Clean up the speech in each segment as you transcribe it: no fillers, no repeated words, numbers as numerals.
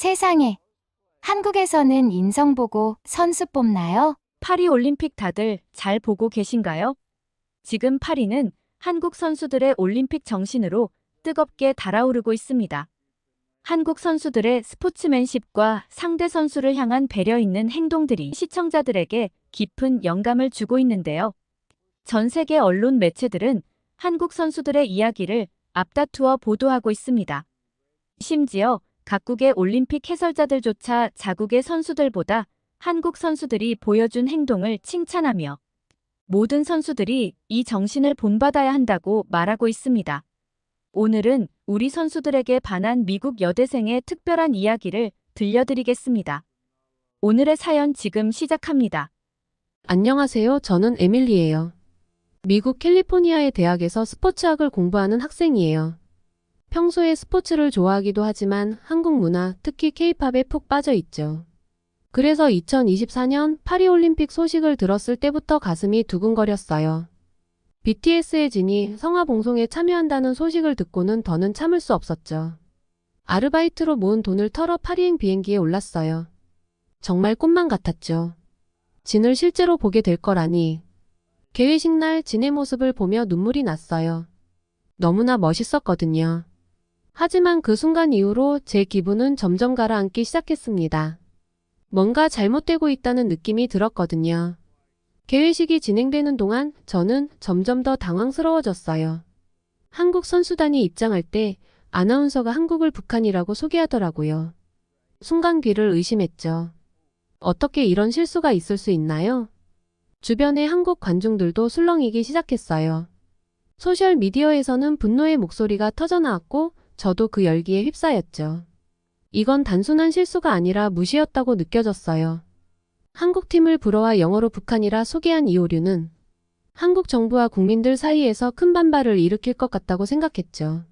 세상에, 한국에서는 인성 보고 선수 뽑나요? 파리 올림픽 다들 잘 보고 계신가요? 지금 파리는 한국 선수들의 올림픽 정신으로 뜨겁게 달아오르고 있습니다. 한국 선수들의 스포츠맨십과 상대 선수를 향한 배려 있는 행동들이 시청자들에게 깊은 영감을 주고 있는데요. 전 세계 언론 매체들은 한국 선수들의 이야기를 앞다투어 보도하고 있습니다. 심지어 각국의 올림픽 해설자들조차 자국의 선수들보다 한국 선수들이 보여준 행동을 칭찬하며 모든 선수들이 이 정신을 본받아야 한다고 말하고 있습니다. 오늘은 우리 선수들에게 반한 미국 여대생의 특별한 이야기를 들려드리겠습니다. 오늘의 사연 지금 시작합니다. 안녕하세요. 저는 에밀리예요. 미국 캘리포니아의 대학에서 스포츠학을 공부하는 학생이에요. 평소에 스포츠를 좋아하기도 하지만 한국 문화, 특히 K-팝에 푹 빠져 있죠. 그래서 2024년 파리올림픽 소식을 들었을 때부터 가슴이 두근거렸어요. BTS의 진이 성화봉송에 참여한다는 소식을 듣고는 더는 참을 수 없었죠. 아르바이트로 모은 돈을 털어 파리행 비행기에 올랐어요. 정말 꿈만 같았죠. 진을 실제로 보게 될 거라니. 개회식 날 진의 모습을 보며 눈물이 났어요. 너무나 멋있었거든요. 하지만 그 순간 이후로 제 기분은 점점 가라앉기 시작했습니다. 뭔가 잘못되고 있다는 느낌이 들었거든요. 개회식이 진행되는 동안 저는 점점 더 당황스러워졌어요. 한국 선수단이 입장할 때 아나운서가 한국을 북한이라고 소개하더라고요. 순간 귀를 의심했죠. 어떻게 이런 실수가 있을 수 있나요? 주변의 한국 관중들도 술렁이기 시작했어요. 소셜미디어에서는 분노의 목소리가 터져나왔고 저도 그 열기에 휩싸였죠. 이건 단순한 실수가 아니라 무시였다고 느껴졌어요. 한국팀을 불어와 영어로 북한이라 소개한 이 오류는 한국 정부와 국민들 사이에서 큰 반발을 일으킬 것 같다고 생각했죠.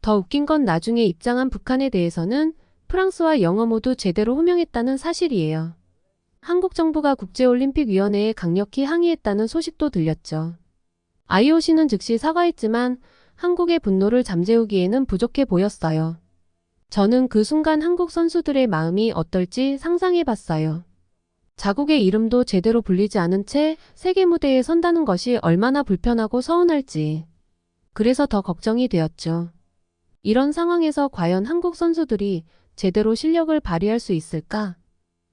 더 웃긴 건 나중에 입장한 북한에 대해서는 프랑스와 영어 모두 제대로 호명했다는 사실이에요. 한국 정부가 국제올림픽위원회에 강력히 항의했다는 소식도 들렸죠. IOC는 즉시 사과했지만 한국의 분노를 잠재우기에는 부족해 보였어요. 저는 그 순간 한국 선수들의 마음이 어떨지 상상해봤어요. 자국의 이름도 제대로 불리지 않은 채 세계 무대에 선다는 것이 얼마나 불편하고 서운할지. 그래서 더 걱정이 되었죠. 이런 상황에서 과연 한국 선수들이 제대로 실력을 발휘할 수 있을까?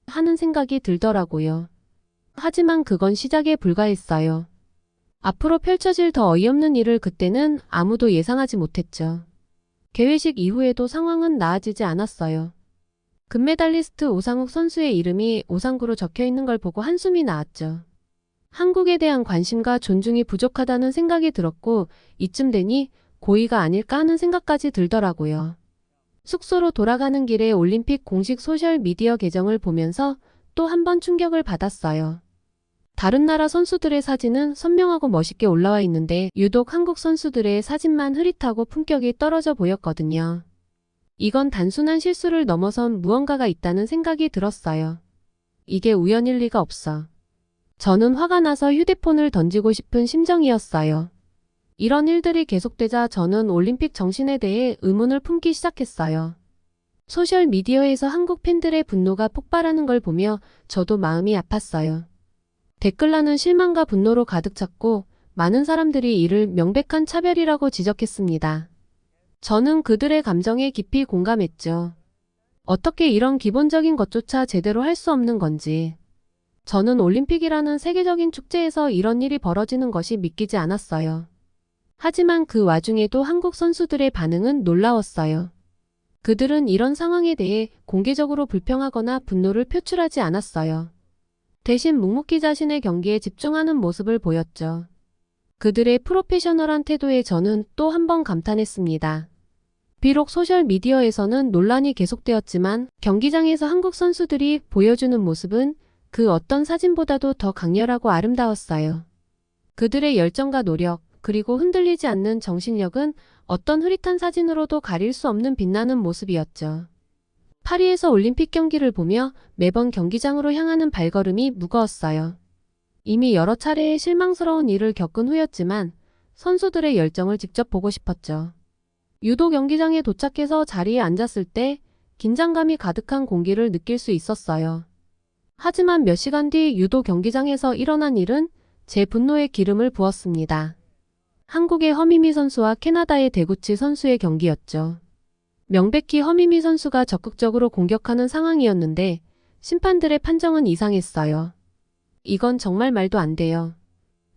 하는 생각이 들더라고요. 하지만 그건 시작에 불과했어요. 앞으로 펼쳐질 더 어이없는 일을 그때는 아무도 예상하지 못했죠. 개회식 이후에도 상황은 나아지지 않았어요. 금메달리스트 오상욱 선수의 이름이 오상구로 적혀 있는 걸 보고 한숨이 나왔죠. 한국에 대한 관심과 존중이 부족하다는 생각이 들었고 이쯤 되니 고의가 아닐까 하는 생각까지 들더라고요. 숙소로 돌아가는 길에 올림픽 공식 소셜미디어 계정을 보면서 또 한 번 충격을 받았어요. 다른 나라 선수들의 사진은 선명하고 멋있게 올라와 있는데 유독 한국 선수들의 사진만 흐릿하고 품격이 떨어져 보였거든요. 이건 단순한 실수를 넘어선 무언가가 있다는 생각이 들었어요. 이게 우연일 리가 없어. 저는 화가 나서 휴대폰을 던지고 싶은 심정이었어요. 이런 일들이 계속되자 저는 올림픽 정신에 대해 의문을 품기 시작했어요. 소셜미디어에서 한국 팬들의 분노가 폭발하는 걸 보며 저도 마음이 아팠어요. 댓글란은 실망과 분노로 가득 찼고 많은 사람들이 이를 명백한 차별이라고 지적했습니다. 저는 그들의 감정에 깊이 공감했죠. 어떻게 이런 기본적인 것조차 제대로 할 수 없는 건지. 저는 올림픽이라는 세계적인 축제에서 이런 일이 벌어지는 것이 믿기지 않았어요. 하지만 그 와중에도 한국 선수들의 반응은 놀라웠어요. 그들은 이런 상황에 대해 공개적으로 불평하거나 분노를 표출하지 않았어요. 대신 묵묵히 자신의 경기에 집중하는 모습을 보였죠. 그들의 프로페셔널한 태도에 저는 또 한 번 감탄했습니다. 비록 소셜미디어에서는 논란이 계속되었지만 경기장에서 한국 선수들이 보여주는 모습은 그 어떤 사진보다도 더 강렬하고 아름다웠어요. 그들의 열정과 노력, 그리고 흔들리지 않는 정신력은 어떤 흐릿한 사진으로도 가릴 수 없는 빛나는 모습이었죠. 파리에서 올림픽 경기를 보며 매번 경기장으로 향하는 발걸음이 무거웠어요. 이미 여러 차례의 실망스러운 일을 겪은 후였지만 선수들의 열정을 직접 보고 싶었죠. 유도 경기장에 도착해서 자리에 앉았을 때 긴장감이 가득한 공기를 느낄 수 있었어요. 하지만 몇 시간 뒤 유도 경기장에서 일어난 일은 제 분노에 기름을 부었습니다. 한국의 허미미 선수와 캐나다의 데구치 선수의 경기였죠. 명백히 허미미 선수가 적극적으로 공격하는 상황이었는데 심판들의 판정은 이상했어요. 이건 정말 말도 안 돼요.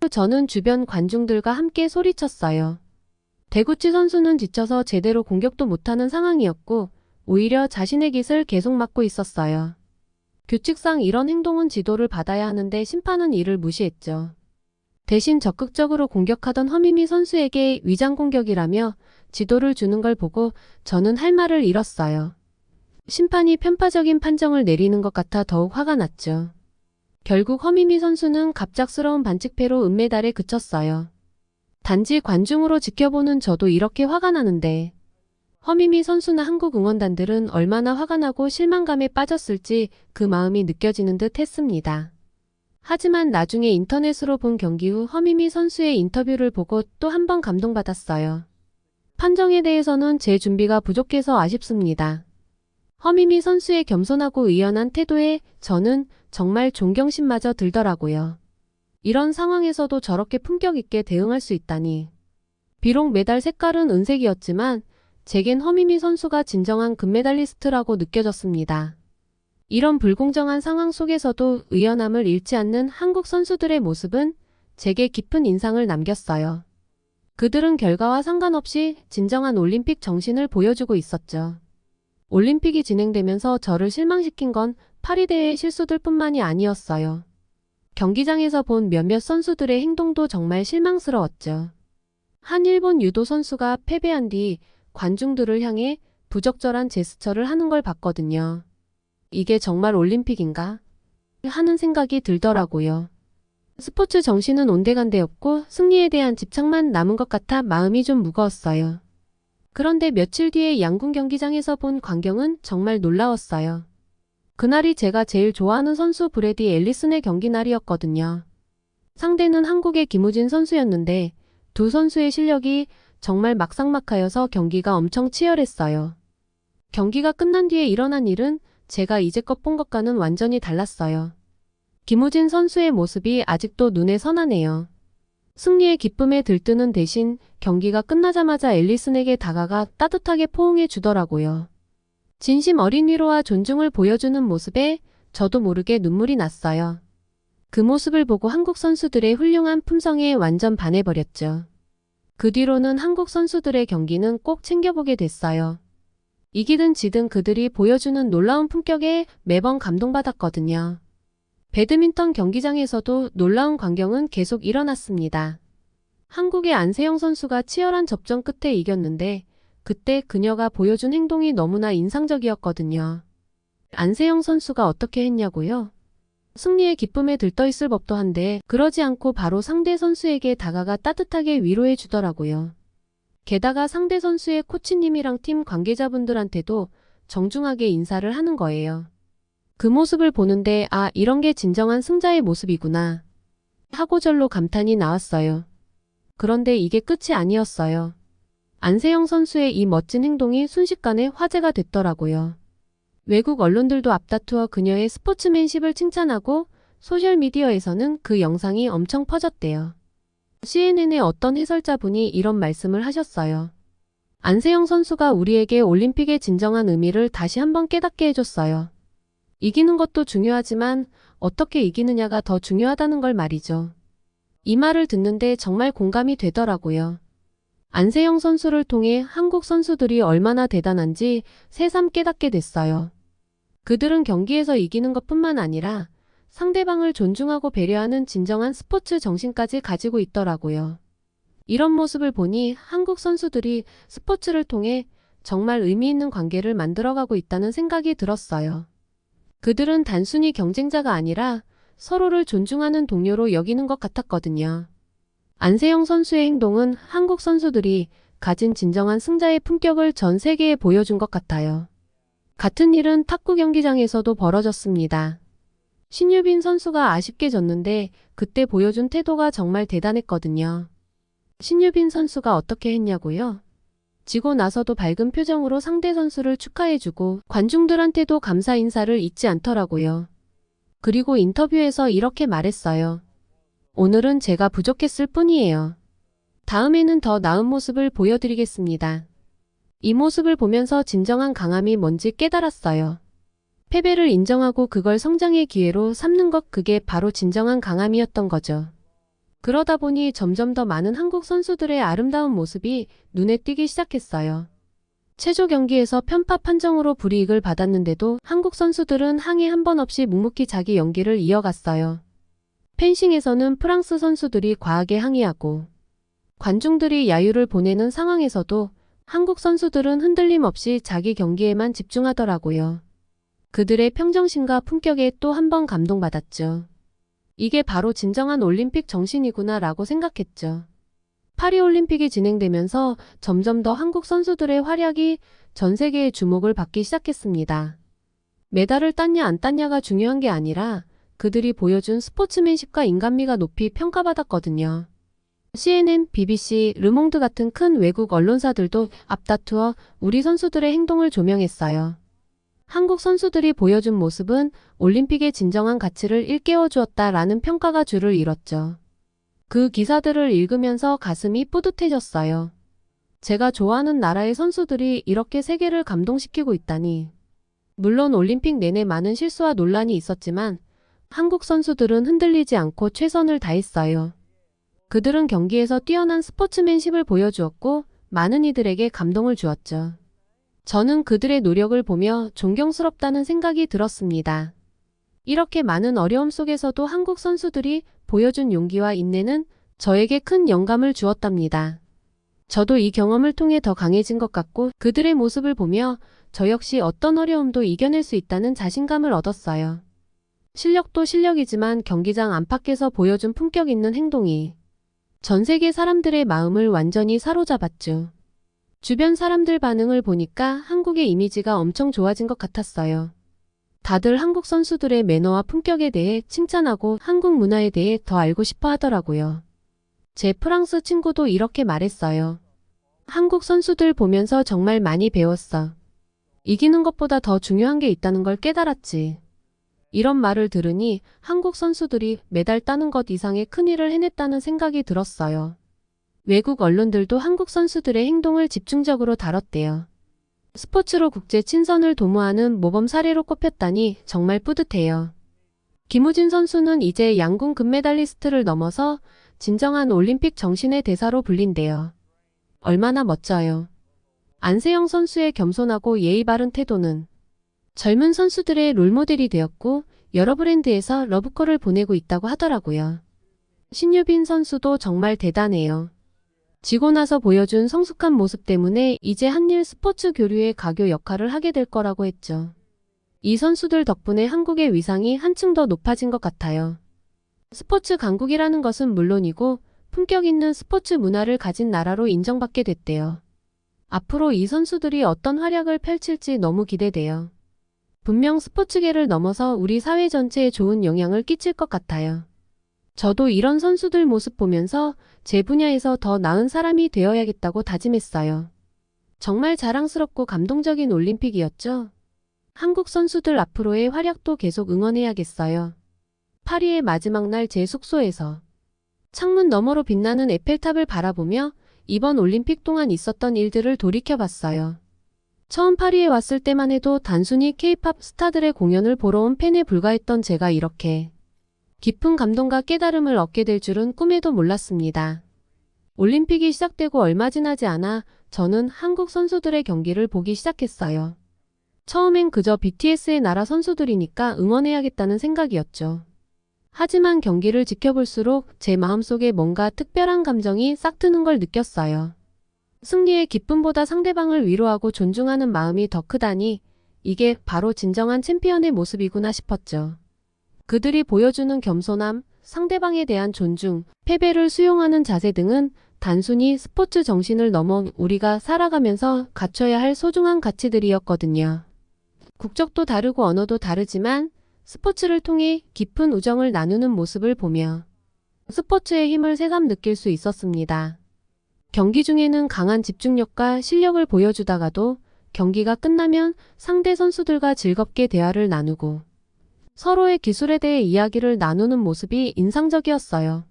저는 주변 관중들과 함께 소리쳤어요. 데구치 선수는 지쳐서 제대로 공격도 못하는 상황이었고 오히려 자신의 깃을 계속 막고 있었어요. 규칙상 이런 행동은 지도를 받아야 하는데 심판은 이를 무시했죠. 대신 적극적으로 공격하던 허미미 선수에게 위장 공격이라며 지도를 주는 걸 보고 저는 할 말을 잃었어요. 심판이 편파적인 판정을 내리는 것 같아 더욱 화가 났죠. 결국 허미미 선수는 갑작스러운 반칙패로 은메달에 그쳤어요. 단지 관중으로 지켜보는 저도 이렇게 화가 나는데 허미미 선수나 한국 응원단들은 얼마나 화가 나고 실망감에 빠졌을지 그 마음이 느껴지는 듯 했습니다. 하지만 나중에 인터넷으로 본 경기 후 허미미 선수의 인터뷰를 보고 또 한 번 감동받았어요. 판정에 대해서는 제 준비가 부족해서 아쉽습니다. 허미미 선수의 겸손하고 의연한 태도에 저는 정말 존경심마저 들더라고요. 이런 상황에서도 저렇게 품격 있게 대응할 수 있다니. 비록 메달 색깔은 은색이었지만 제겐 허미미 선수가 진정한 금메달리스트라고 느껴졌습니다. 이런 불공정한 상황 속에서도 의연함을 잃지 않는 한국 선수들의 모습은 제게 깊은 인상을 남겼어요. 그들은 결과와 상관없이 진정한 올림픽 정신을 보여주고 있었죠. 올림픽이 진행되면서 저를 실망시킨 건 파리 대회의 실수들뿐만이 아니었어요. 경기장에서 본 몇몇 선수들의 행동도 정말 실망스러웠죠. 한 일본 유도 선수가 패배한 뒤 관중들을 향해 부적절한 제스처를 하는 걸 봤거든요. 이게 정말 올림픽인가? 하는 생각이 들더라고요. 스포츠 정신은 온데간데였고 승리에 대한 집착만 남은 것 같아 마음이 좀 무거웠어요. 그런데 며칠 뒤에 양궁 경기장에서 본 광경은 정말 놀라웠어요. 그날이 제가 제일 좋아하는 선수 브래디 앨리슨의 경기 날이었거든요. 상대는 한국의 김우진 선수였는데 두 선수의 실력이 정말 막상막하여서 경기가 엄청 치열했어요. 경기가 끝난 뒤에 일어난 일은 제가 이제껏 본 것과는 완전히 달랐어요. 김우진 선수의 모습이 아직도 눈에 선하네요. 승리의 기쁨에 들뜨는 대신 경기가 끝나자마자 앨리슨에게 다가가 따뜻하게 포옹해 주더라고요. 진심 어린 위로와 존중을 보여주는 모습에 저도 모르게 눈물이 났어요. 그 모습을 보고 한국 선수들의 훌륭한 품성에 완전 반해버렸죠. 그 뒤로는 한국 선수들의 경기는 꼭 챙겨보게 됐어요. 이기든 지든 그들이 보여주는 놀라운 품격에 매번 감동받았거든요. 배드민턴 경기장에서도 놀라운 광경은 계속 일어났습니다. 한국의 안세영 선수가 치열한 접전 끝에 이겼는데 그때 그녀가 보여준 행동이 너무나 인상적이었거든요. 안세영 선수가 어떻게 했냐고요? 승리의 기쁨에 들떠있을 법도 한데 그러지 않고 바로 상대 선수에게 다가가 따뜻하게 위로해 주더라고요. 게다가 상대 선수의 코치님이랑 팀 관계자분들한테도 정중하게 인사를 하는 거예요. 그 모습을 보는데 아, 이런 게 진정한 승자의 모습이구나 하고 절로 감탄이 나왔어요. 그런데 이게 끝이 아니었어요. 안세영 선수의 이 멋진 행동이 순식간에 화제가 됐더라고요. 외국 언론들도 앞다투어 그녀의 스포츠맨십을 칭찬하고 소셜미디어에서는 그 영상이 엄청 퍼졌대요. CNN의 어떤 해설자분이 이런 말씀을 하셨어요. 안세영 선수가 우리에게 올림픽의 진정한 의미를 다시 한번 깨닫게 해줬어요. 이기는 것도 중요하지만 어떻게 이기느냐가 더 중요하다는 걸 말이죠. 이 말을 듣는데 정말 공감이 되더라고요. 안세영 선수를 통해 한국 선수들이 얼마나 대단한지 새삼 깨닫게 됐어요. 그들은 경기에서 이기는 것뿐만 아니라 상대방을 존중하고 배려하는 진정한 스포츠 정신까지 가지고 있더라고요. 이런 모습을 보니 한국 선수들이 스포츠를 통해 정말 의미 있는 관계를 만들어가고 있다는 생각이 들었어요. 그들은 단순히 경쟁자가 아니라 서로를 존중하는 동료로 여기는 것 같았거든요. 안세영 선수의 행동은 한국 선수들이 가진 진정한 승자의 품격을 전 세계에 보여준 것 같아요. 같은 일은 탁구 경기장에서도 벌어졌습니다. 신유빈 선수가 아쉽게 졌는데 그때 보여준 태도가 정말 대단했거든요. 신유빈 선수가 어떻게 했냐고요? 지고 나서도 밝은 표정으로 상대 선수를 축하해주고 관중들한테도 감사 인사를 잊지 않더라고요. 그리고 인터뷰에서 이렇게 말했어요. 오늘은 제가 부족했을 뿐이에요. 다음에는 더 나은 모습을 보여드리겠습니다. 이 모습을 보면서 진정한 강함이 뭔지 깨달았어요. 패배를 인정하고 그걸 성장의 기회로 삼는 것, 그게 바로 진정한 강함이었던 거죠. 그러다 보니 점점 더 많은 한국 선수들의 아름다운 모습이 눈에 띄기 시작했어요. 체조 경기에서 편파 판정으로 불이익을 받았는데도 한국 선수들은 항해 한 번 없이 묵묵히 자기 연기를 이어갔어요. 펜싱에서는 프랑스 선수들이 과하게 항의하고 관중들이 야유를 보내는 상황에서도 한국 선수들은 흔들림 없이 자기 경기에만 집중하더라고요. 그들의 평정심과 품격에 또 한 번 감동받았죠. 이게 바로 진정한 올림픽 정신이구나 라고 생각했죠. 파리올림픽이 진행되면서 점점 더 한국 선수들의 활약이 전 세계의 주목을 받기 시작했습니다. 메달을 땄냐 안 땄냐가 중요한 게 아니라 그들이 보여준 스포츠맨십과 인간미가 높이 평가받았거든요. CNN, BBC, 르몽드 같은 큰 외국 언론사들도 앞다투어 우리 선수들의 행동을 조명했어요. 한국 선수들이 보여준 모습은 올림픽의 진정한 가치를 일깨워 주었다라는 평가가 줄을 이뤘죠. 그 기사들을 읽으면서 가슴이 뿌듯해졌어요. 제가 좋아하는 나라의 선수들이 이렇게 세계를 감동시키고 있다니. 물론 올림픽 내내 많은 실수와 논란이 있었지만 한국 선수들은 흔들리지 않고 최선을 다했어요. 그들은 경기에서 뛰어난 스포츠맨십을 보여주었고 많은 이들에게 감동을 주었죠. 저는 그들의 노력을 보며 존경스럽다는 생각이 들었습니다. 이렇게 많은 어려움 속에서도 한국 선수들이 보여준 용기와 인내는 저에게 큰 영감을 주었답니다. 저도 이 경험을 통해 더 강해진 것 같고 그들의 모습을 보며 저 역시 어떤 어려움도 이겨낼 수 있다는 자신감을 얻었어요. 실력도 실력이지만 경기장 안팎에서 보여준 품격 있는 행동이 전 세계 사람들의 마음을 완전히 사로잡았죠. 주변 사람들 반응을 보니까 한국의 이미지가 엄청 좋아진 것 같았어요. 다들 한국 선수들의 매너와 품격에 대해 칭찬하고 한국 문화에 대해 더 알고 싶어 하더라고요. 제 프랑스 친구도 이렇게 말했어요. 한국 선수들 보면서 정말 많이 배웠어. 이기는 것보다 더 중요한 게 있다는 걸 깨달았지. 이런 말을 들으니 한국 선수들이 메달 따는 것 이상의 큰일을 해냈다는 생각이 들었어요. 외국 언론들도 한국 선수들의 행동을 집중적으로 다뤘대요. 스포츠로 국제 친선을 도모하는 모범 사례로 꼽혔다니 정말 뿌듯해요. 김우진 선수는 이제 양궁 금메달리스트를 넘어서 진정한 올림픽 정신의 대사로 불린대요. 얼마나 멋져요. 안세영 선수의 겸손하고 예의 바른 태도는 젊은 선수들의 롤모델이 되었고 여러 브랜드에서 러브콜을 보내고 있다고 하더라고요. 신유빈 선수도 정말 대단해요. 지고 나서 보여준 성숙한 모습 때문에 이제 한일 스포츠 교류의 가교 역할을 하게 될 거라고 했죠. 이 선수들 덕분에 한국의 위상이 한층 더 높아진 것 같아요. 스포츠 강국이라는 것은 물론이고 품격 있는 스포츠 문화를 가진 나라로 인정받게 됐대요. 앞으로 이 선수들이 어떤 활약을 펼칠지 너무 기대돼요. 분명 스포츠계를 넘어서 우리 사회 전체에 좋은 영향을 끼칠 것 같아요. 저도 이런 선수들 모습 보면서 제 분야에서 더 나은 사람이 되어야겠다고 다짐했어요. 정말 자랑스럽고 감동적인 올림픽이었죠. 한국 선수들 앞으로의 활약도 계속 응원해야겠어요. 파리의 마지막 날 제 숙소에서 창문 너머로 빛나는 에펠탑을 바라보며 이번 올림픽 동안 있었던 일들을 돌이켜봤어요. 처음 파리에 왔을 때만 해도 단순히 K-팝 스타들의 공연을 보러 온 팬에 불과했던 제가 이렇게 깊은 감동과 깨달음을 얻게 될 줄은 꿈에도 몰랐습니다. 올림픽이 시작되고 얼마 지나지 않아 저는 한국 선수들의 경기를 보기 시작했어요. 처음엔 그저 BTS의 나라 선수들이니까 응원해야겠다는 생각이었죠. 하지만 경기를 지켜볼수록 제 마음속에 뭔가 특별한 감정이 싹 트는 걸 느꼈어요. 승리의 기쁨보다 상대방을 위로하고 존중하는 마음이 더 크다니 이게 바로 진정한 챔피언의 모습이구나 싶었죠. 그들이 보여주는 겸손함, 상대방에 대한 존중, 패배를 수용하는 자세 등은 단순히 스포츠 정신을 넘어 우리가 살아가면서 갖춰야 할 소중한 가치들이었거든요. 국적도 다르고 언어도 다르지만 스포츠를 통해 깊은 우정을 나누는 모습을 보며 스포츠의 힘을 새삼 느낄 수 있었습니다. 경기 중에는 강한 집중력과 실력을 보여주다가도 경기가 끝나면 상대 선수들과 즐겁게 대화를 나누고 서로의 기술에 대해 이야기를 나누는 모습이 인상적이었어요.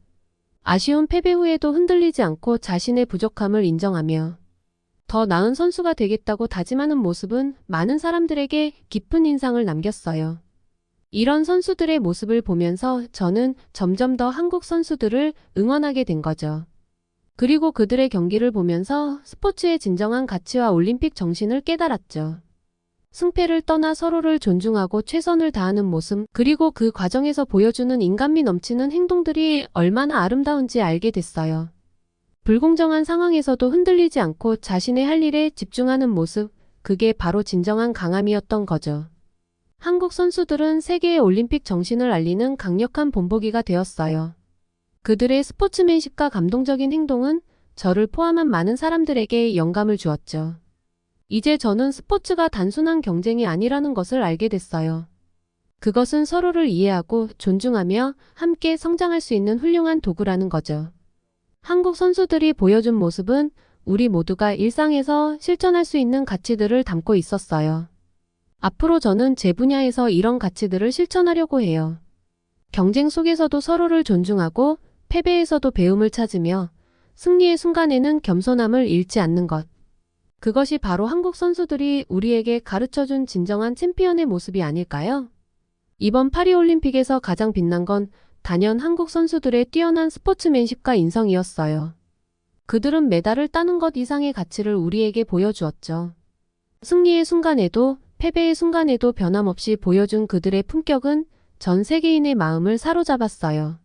아쉬운 패배 후에도 흔들리지 않고 자신의 부족함을 인정하며 더 나은 선수가 되겠다고 다짐하는 모습은 많은 사람들에게 깊은 인상을 남겼어요. 이런 선수들의 모습을 보면서 저는 점점 더 한국 선수들을 응원하게 된 거죠. 그리고 그들의 경기를 보면서 스포츠의 진정한 가치와 올림픽 정신을 깨달았죠. 승패를 떠나 서로를 존중하고 최선을 다하는 모습, 그리고 그 과정에서 보여주는 인간미 넘치는 행동들이 얼마나 아름다운지 알게 됐어요. 불공정한 상황에서도 흔들리지 않고 자신의 할 일에 집중하는 모습, 그게 바로 진정한 강함이었던 거죠. 한국 선수들은 세계의 올림픽 정신을 알리는 강력한 본보기가 되었어요. 그들의 스포츠맨십과 감동적인 행동은 저를 포함한 많은 사람들에게 영감을 주었죠. 이제 저는 스포츠가 단순한 경쟁이 아니라는 것을 알게 됐어요. 그것은 서로를 이해하고 존중하며 함께 성장할 수 있는 훌륭한 도구라는 거죠. 한국 선수들이 보여준 모습은 우리 모두가 일상에서 실천할 수 있는 가치들을 담고 있었어요. 앞으로 저는 제 분야에서 이런 가치들을 실천하려고 해요. 경쟁 속에서도 서로를 존중하고 패배에서도 배움을 찾으며 승리의 순간에는 겸손함을 잃지 않는 것. 그것이 바로 한국 선수들이 우리에게 가르쳐준 진정한 챔피언의 모습이 아닐까요? 이번 파리올림픽에서 가장 빛난 건 단연 한국 선수들의 뛰어난 스포츠맨십과 인성이었어요. 그들은 메달을 따는 것 이상의 가치를 우리에게 보여주었죠. 승리의 순간에도 패배의 순간에도 변함없이 보여준 그들의 품격은 전 세계인의 마음을 사로잡았어요.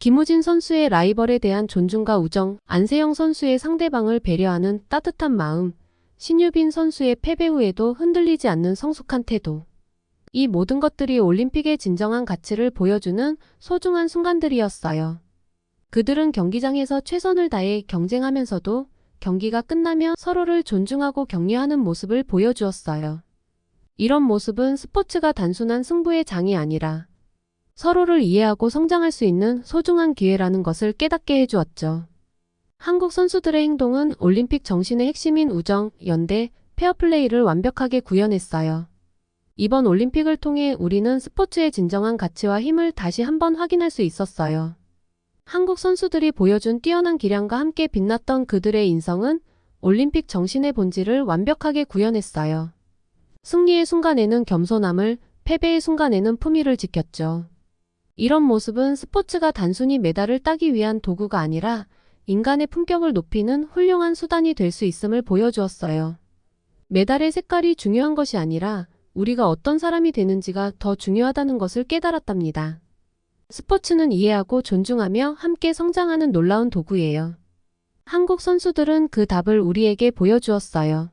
김우진 선수의 라이벌에 대한 존중과 우정, 안세영 선수의 상대방을 배려하는 따뜻한 마음, 신유빈 선수의 패배 후에도 흔들리지 않는 성숙한 태도. 이 모든 것들이 올림픽의 진정한 가치를 보여주는 소중한 순간들이었어요. 그들은 경기장에서 최선을 다해 경쟁하면서도 경기가 끝나며 서로를 존중하고 격려하는 모습을 보여주었어요. 이런 모습은 스포츠가 단순한 승부의 장이 아니라 서로를 이해하고 성장할 수 있는 소중한 기회라는 것을 깨닫게 해주었죠. 한국 선수들의 행동은 올림픽 정신의 핵심인 우정, 연대, 페어플레이를 완벽하게 구현했어요. 이번 올림픽을 통해 우리는 스포츠의 진정한 가치와 힘을 다시 한번 확인할 수 있었어요. 한국 선수들이 보여준 뛰어난 기량과 함께 빛났던 그들의 인성은 올림픽 정신의 본질을 완벽하게 구현했어요. 승리의 순간에는 겸손함을, 패배의 순간에는 품위를 지켰죠. 이런 모습은 스포츠가 단순히 메달을 따기 위한 도구가 아니라 인간의 품격을 높이는 훌륭한 수단이 될 수 있음을 보여주었어요. 메달의 색깔이 중요한 것이 아니라 우리가 어떤 사람이 되는지가 더 중요하다는 것을 깨달았답니다. 스포츠는 이해하고 존중하며 함께 성장하는 놀라운 도구예요. 한국 선수들은 그 답을 우리에게 보여주었어요.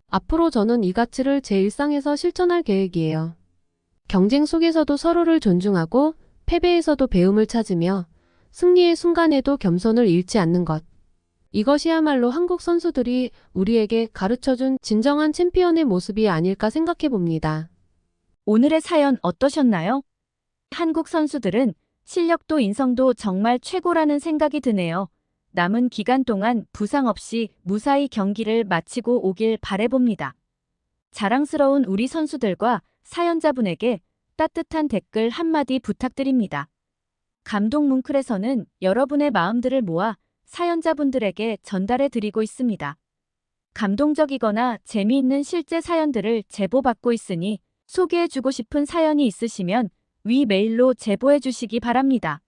앞으로 저는 이 가치를 제 일상에서 실천할 계획이에요. 경쟁 속에서도 서로를 존중하고 패배에서도 배움을 찾으며 승리의 순간에도 겸손을 잃지 않는 것. 이것이야말로 한국 선수들이 우리에게 가르쳐준 진정한 챔피언의 모습이 아닐까 생각해 봅니다. 오늘의 사연 어떠셨나요? 한국 선수들은 실력도 인성도 정말 최고라는 생각이 드네요. 남은 기간 동안 부상 없이 무사히 경기를 마치고 오길 바라봅니다. 자랑스러운 우리 선수들과 사연자분에게 따뜻한 댓글 한마디 부탁드립니다. 감동 뭉클에서는 여러분의 마음들을 모아 사연자분들에게 전달해 드리고 있습니다. 감동적이거나 재미있는 실제 사연들을 제보받고 있으니 소개해주고 싶은 사연이 있으시면 위 메일로 제보해 주시기 바랍니다.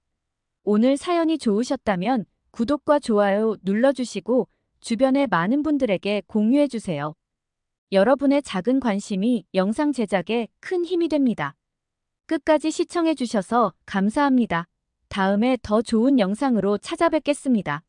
오늘 사연이 좋으셨다면 구독과 좋아요 눌러주시고 주변의 많은 분들에게 공유해 주세요. 여러분의 작은 관심이 영상 제작에 큰 힘이 됩니다. 끝까지 시청해 주셔서 감사합니다. 다음에 더 좋은 영상으로 찾아뵙겠습니다.